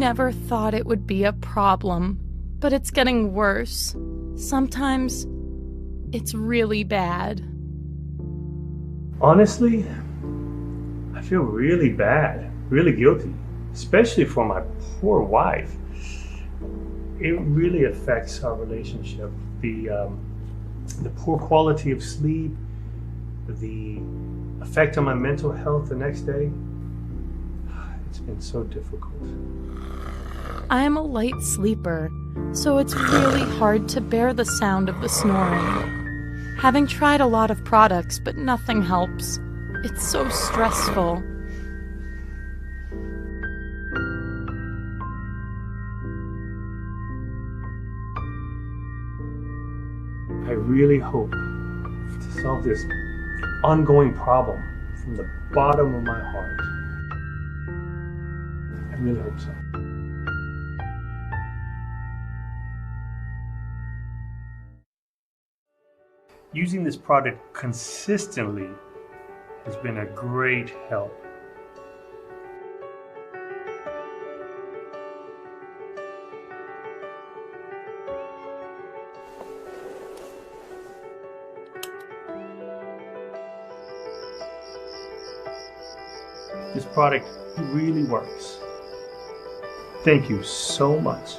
never thought it would be a problem, but it's getting worse. Sometimes it's really bad. Honestly, I feel really bad, really guilty, especially for my poor wife. It really affects our relationship. The poor quality of sleep, the effect on my mental health the next day. It's been so difficult. I am a light sleeper, so it's really hard to bear the sound of the snoring. Having tried a lot of products, but nothing helps. It's so stressful. I really hope to solve this ongoing problem from the bottom of my heart. I really hope so. Using this product consistently has been a great help. This product really works. Thank you so much.